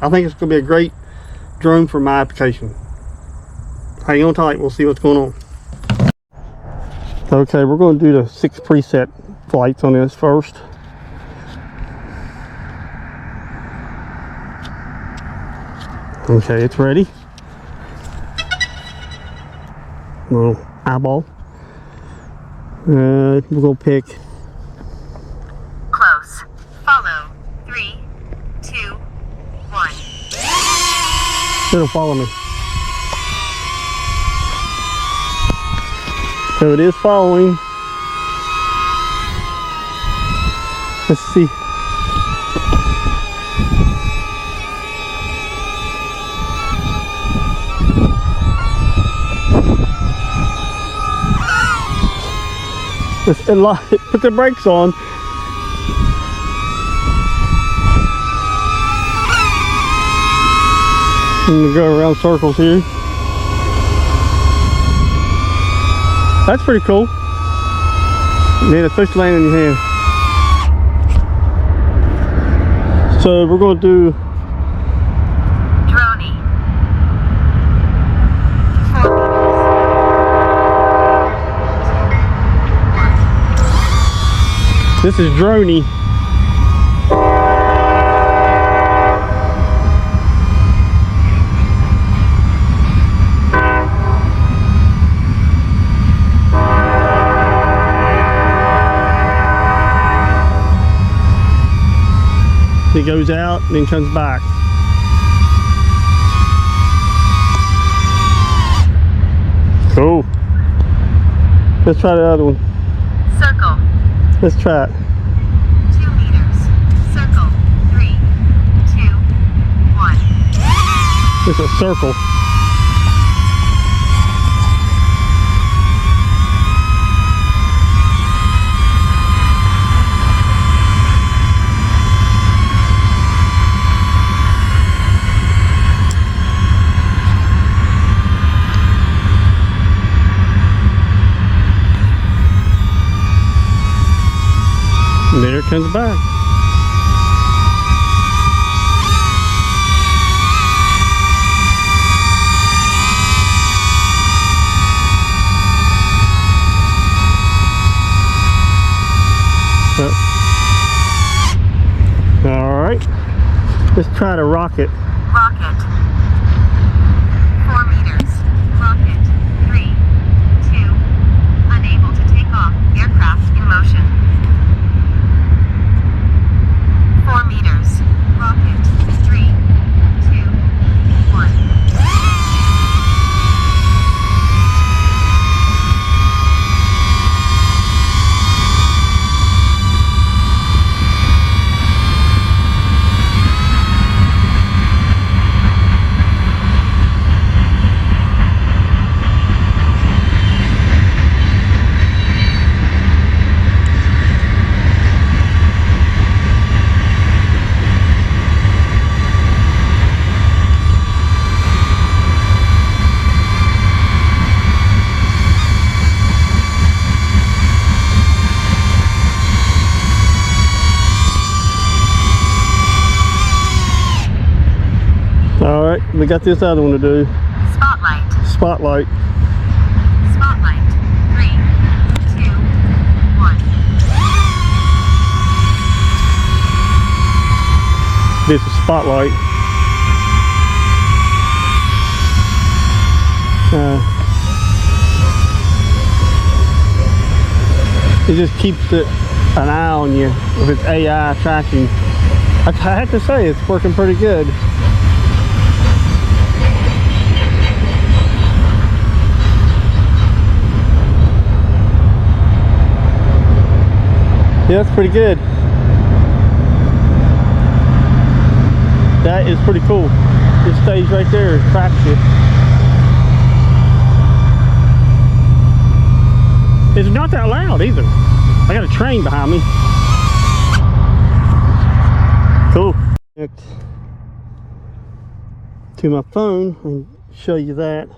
I think it's going to be a great drone for my application. Hang on tight, we'll see what's going on. Okay, we're going to do the 6 preset flights on this first. Okay, it's ready. Little eyeball. We're going to pick. Close. Follow. 3, 2, 1. It'll follow me. So it is following. Let's see. Put the brakes on. I'm gonna go around circles here. That's pretty cool. Man, it's supposed to land in your hand. So we're going to do Droney. 4 meters. This is Droney. It goes out and then comes back. Cool. Let's try the other one. Circle. Let's try it. 2 meters. Circle. 3, 2, 1. It's a circle. And there it comes back. All right, let's try to rocket. Rocket. 4 meters. Rocket. 3, 2. Unable to take off. Aircraft in motion. 4 meters. Rocket. 3, 2, 1. All right, we got this other one to do. Spotlight. Spotlight. Spotlight. 3, 2, 1. This is spotlight. It just keeps an eye on you with its AI tracking. I have to say, it's working pretty good. Yeah, that's pretty good. That is pretty cool. It stays right there and tracks you. It's not that loud either. I got a train behind me. Cool. Connect to my phone and show you that.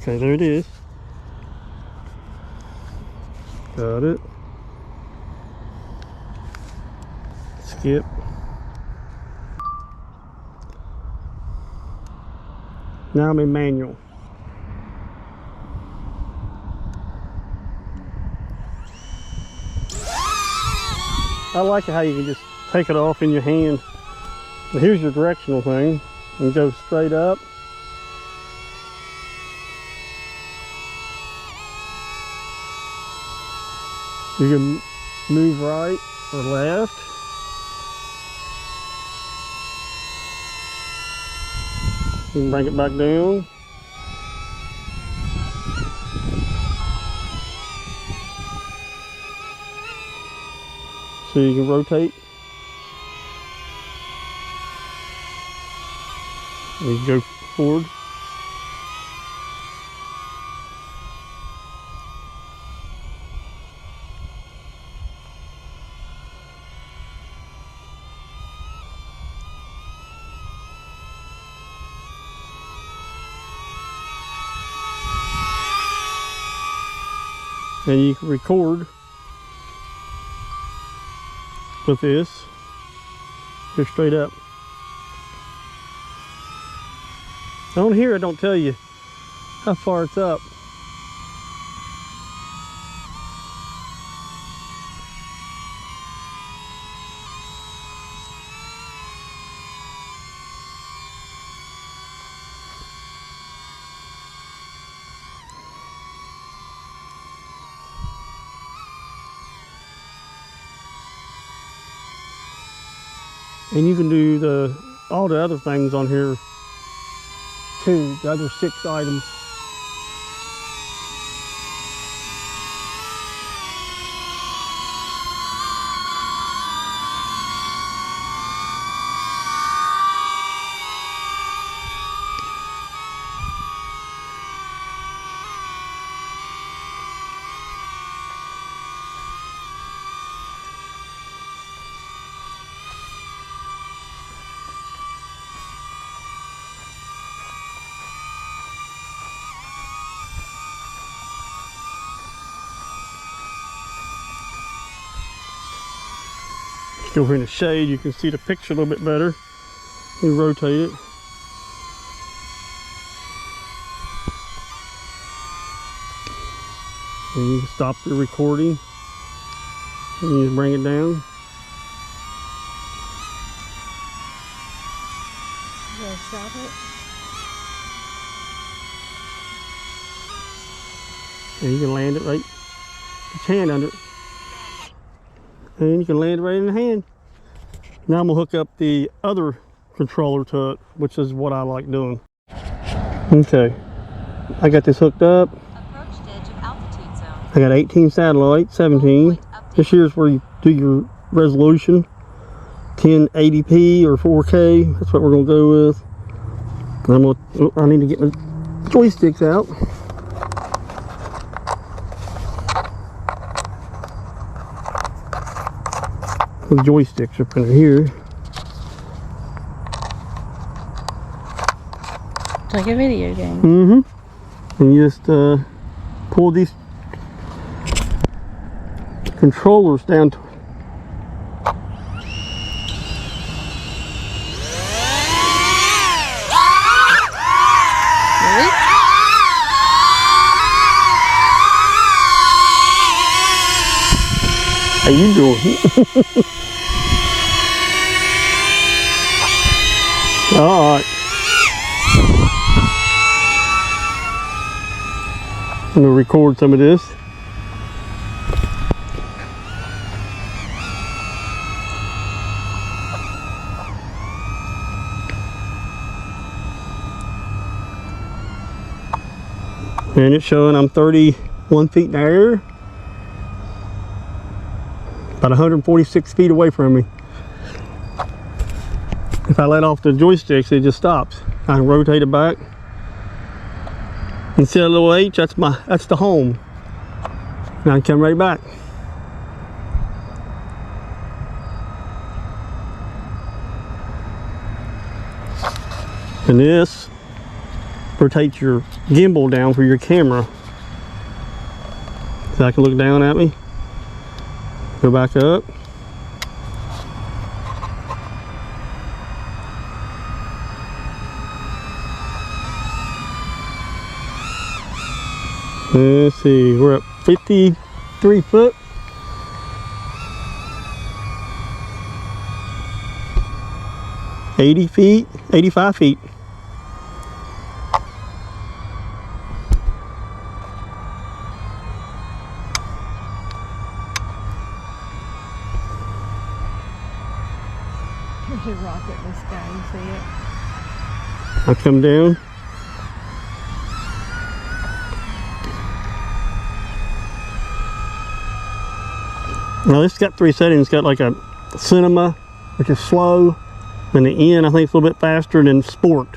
Okay, there it is. Got it. Skip. Now I'm in manual. I like it how you can just take it off in your hand. And here's your directional thing. And go straight up. You can move right or left. You can bring it back down. So you can rotate. And you go forward. And you can record with this. Go straight up. On here, I don't tell you how far it's up. And you can do all the other things on here too, the other 6 items. Go over in the shade, you can see the picture a little bit better. You rotate it. And you can stop your recording. And you just bring it down. You gotta stop it. And you can land it right, put your hand under it. And you can land it right in the hand. Now I'm gonna hook up the other controller to it, which is what I like doing. Okay, I got this hooked up. Approached edge of altitude zone. I got 18 satellite, 17. This here's where you do your resolution, 1080p or 4K. That's what we're gonna go with. And I need to get my joysticks out. The joysticks up in here. It's like a video game. Mm-hmm. And you just pull these controllers down to Really? how you doing? All right. I'm gonna record some of this. And it's showing I'm 31 feet in the air. About 146 feet away from me. If I let off the joysticks, it just stops. I can rotate it back. And see that little H, that's the home. Now I can come right back. And this rotates your gimbal down for your camera. So I can look down at me. Go back up. Let's see, we're at 53 foot. $80 feet, 85 feet. There's a rocket in the sky, you see it? I come down. Now this got 3 settings. Got like a cinema, which is slow, and the N I think it's a little bit faster than sport.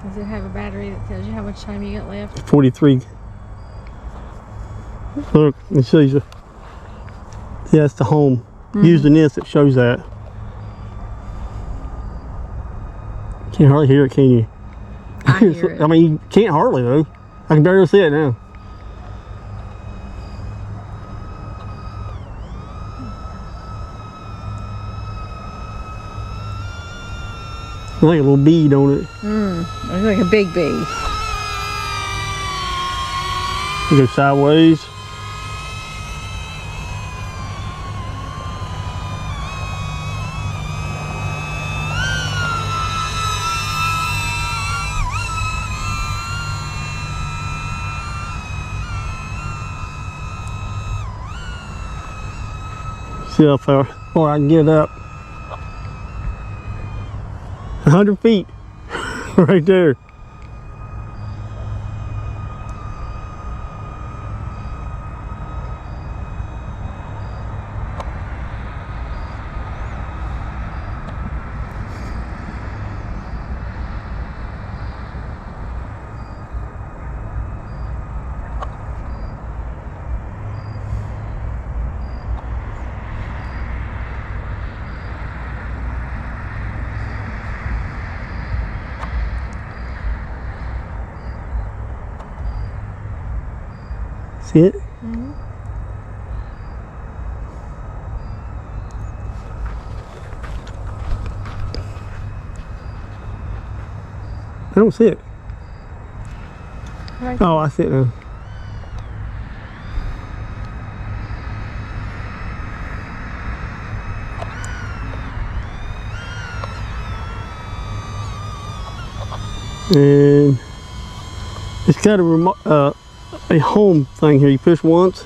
Does it have a battery that tells you how much time you got left? 43. Look, it shows you. Yeah, it's the home. Using this, it shows that. Can't hardly hear it, can you? I hear it. I mean, you can't hardly though. I can barely see it now. Like a little bead on it. Looks like a big bee. You go sideways. See how far I can get up. 100 feet right there. See it? I don't see it. Right. Oh, I see it now. And it's got a home thing here. You push once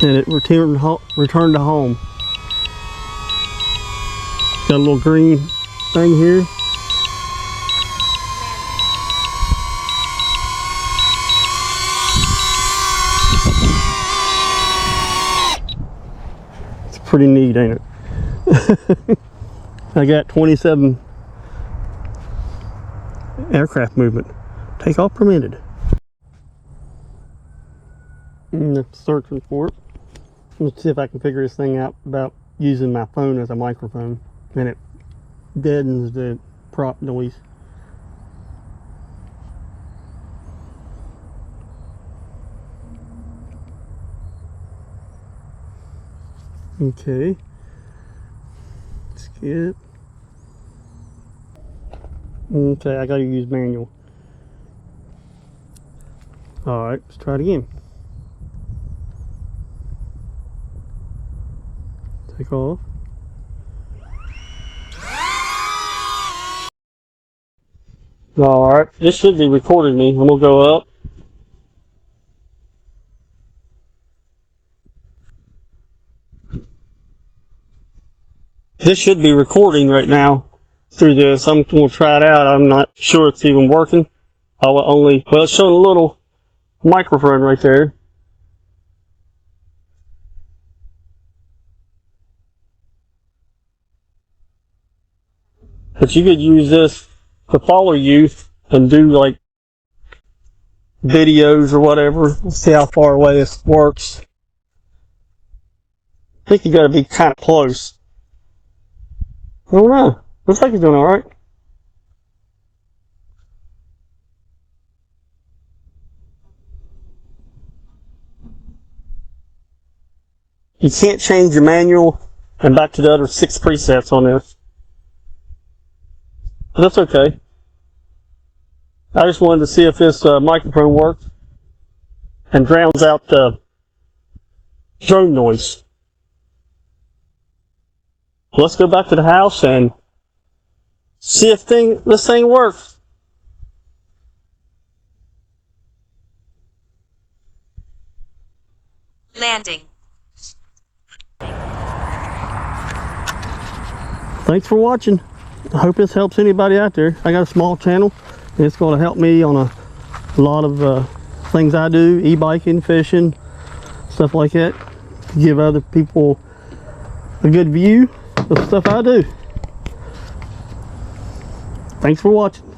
and it returned to home. Got a little green thing here. It's pretty neat, ain't it? I got 27 aircraft movement. Takeoff permitted. Searching for it. Let's see if I can figure this thing out about using my phone as a microphone, and it deadens the prop noise. Okay. Skip. Okay, I gotta use manual. Alright, let's try it again. Take off. Alright, this should be recording me. I'm gonna go up. This should be recording right now through this. I'm gonna try it out. I'm not sure it's even working. Well, it's showing a little microphone right there. But you could use this to follow you and do like videos or whatever. Let's see how far away this works. I think you gotta be kind of close. don't know. Looks like he's doing all right. You can't change your manual and back to the other 6 presets on this. But that's okay. I just wanted to see if this microphone worked and drowns out the drone noise. Let's go back to the house and see if this thing works. Landing. Thanks for watching. I hope this helps anybody out there. I got a small channel and it's going to help me on a lot of things I do, e-biking, fishing, stuff like that, to give other people a good view of the stuff I do. Thanks for watching.